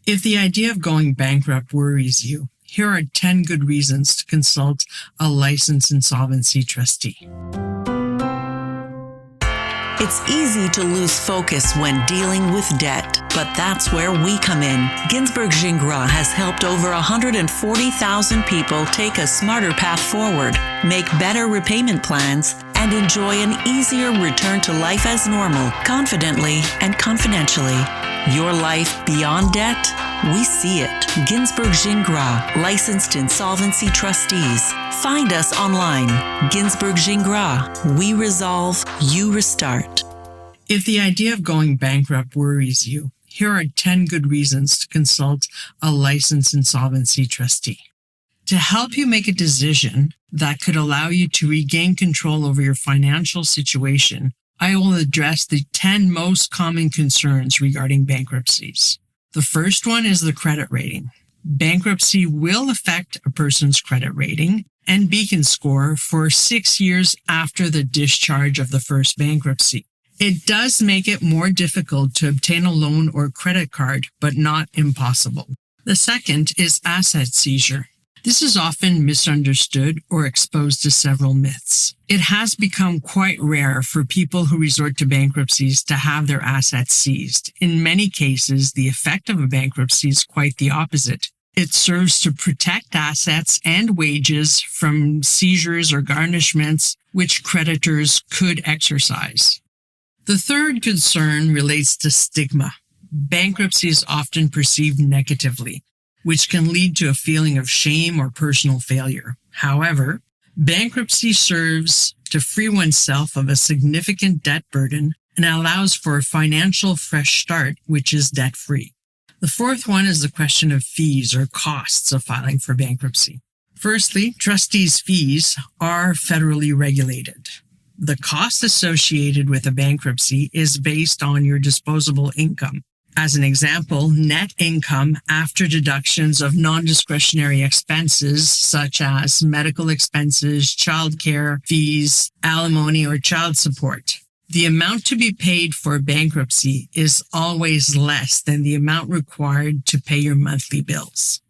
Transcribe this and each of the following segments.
If the idea of going bankrupt worries you, here are 10 good reasons to consult a licensed insolvency trustee. It's easy to lose focus when dealing with debt, but that's where we come in. Ginsberg Gingras has helped over 140,000 people take a smarter path forward, make better repayment plans, and enjoy an easier return to life as normal, confidently and confidentially. Your life beyond debt? We see it. Ginsberg Gingras, licensed insolvency trustees. Find us online. Ginsberg Gingras. We resolve, you restart. If the idea of going bankrupt worries you, here are 10 good reasons to consult a licensed insolvency trustee. To help you make a decision that could allow you to regain control over your financial situation, I will address the 10 most common concerns regarding bankruptcies. The first one is the credit rating. Bankruptcy will affect a person's credit rating and beacon score for 6 years after the discharge of the first bankruptcy. It does make it more difficult to obtain a loan or credit card, but not impossible. The second is asset seizure. This is often misunderstood or exposed to several myths. It has become quite rare for people who resort to bankruptcies to have their assets seized. In many cases, the effect of a bankruptcy is quite the opposite. It serves to protect assets and wages from seizures or garnishments which creditors could exercise. The third concern relates to stigma. Bankruptcy is often perceived negatively, which can lead to a feeling of shame or personal failure. However, bankruptcy serves to free oneself of a significant debt burden and allows for a financial fresh start, which is debt-free. The fourth one is the question of fees or costs of filing for bankruptcy. Firstly, trustees' fees are federally regulated. The cost associated with a bankruptcy is based on your disposable income. As an example, net income after deductions of non-discretionary expenses such as medical expenses, childcare fees, alimony, or child support. The amount to be paid for bankruptcy is always less than the amount required to pay your monthly bills.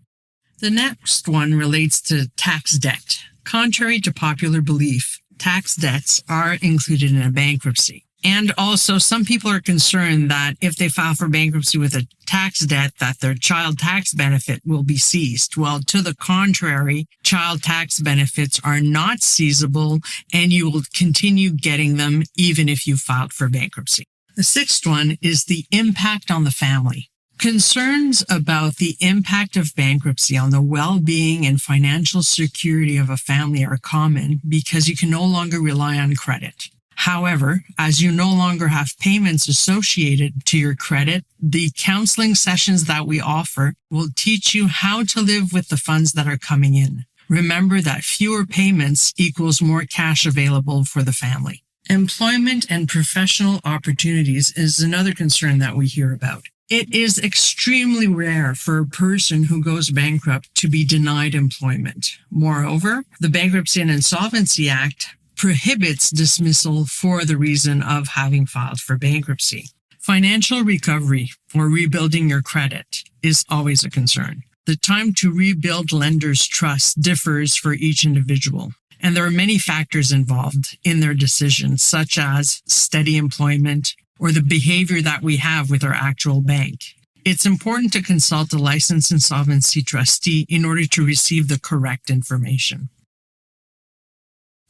The next one relates to tax debt. Contrary to popular belief, tax debts are included in a bankruptcy. And also, some people are concerned that if they file for bankruptcy with a tax debt, that their child tax benefit will be seized. Well, to the contrary, child tax benefits are not seizable, and you will continue getting them even if you filed for bankruptcy. The sixth one is the impact on the family. Concerns about the impact of bankruptcy on the well-being and financial security of a family are common because you can no longer rely on credit. However, as you no longer have payments associated to your credit, the counseling sessions that we offer will teach you how to live with the funds that are coming in. Remember that fewer payments equals more cash available for the family. Employment and professional opportunities is another concern that we hear about. It is extremely rare for a person who goes bankrupt to be denied employment. Moreover, the Bankruptcy and Insolvency Act prohibits dismissal for the reason of having filed for bankruptcy. Financial recovery or rebuilding your credit is always a concern. The time to rebuild lenders' trust differs for each individual, and there are many factors involved in their decision, such as steady employment or the behavior that we have with our actual bank. It's important to consult a licensed insolvency trustee in order to receive the correct information.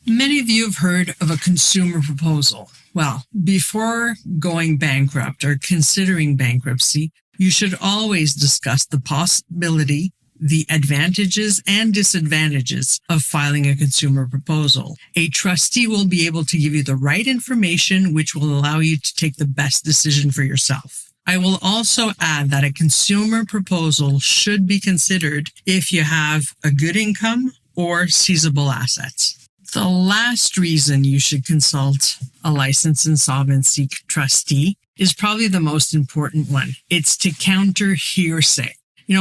Many of you have heard of a consumer proposal. Well, before going bankrupt or considering bankruptcy, you should always discuss the possibility, the advantages and disadvantages of filing a consumer proposal. A trustee will be able to give you the right information, which will allow you to take the best decision for yourself. I will also add that a consumer proposal should be considered if you have a good income or seizable assets. The last reason you should consult a licensed insolvency trustee is probably the most important one. It's to counter hearsay.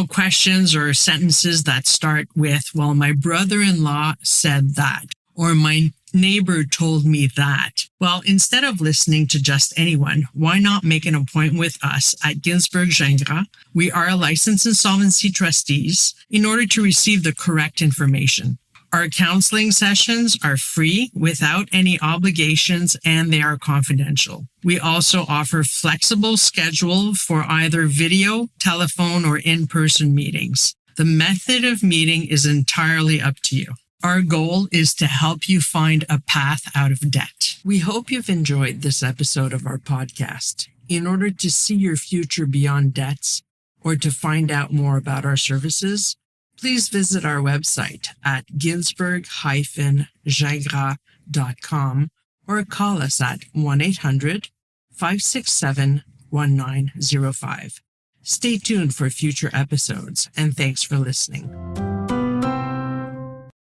Questions or sentences that start with, well, my brother-in-law said that, or my neighbor told me that. Well, instead of listening to just anyone, why not make an appointment with us at Ginsberg Gingras? We are licensed insolvency trustees in order to receive the correct information. Our counseling sessions are free without any obligations and they are confidential. We also offer flexible schedule for either video, telephone, or in-person meetings. The method of meeting is entirely up to you. Our goal is to help you find a path out of debt. We hope you've enjoyed this episode of our podcast. In order to see your future beyond debts or to find out more about our services, please visit our website at ginsberg-gingras.com or call us at 1-800-567-1905. Stay tuned for future episodes, and thanks for listening.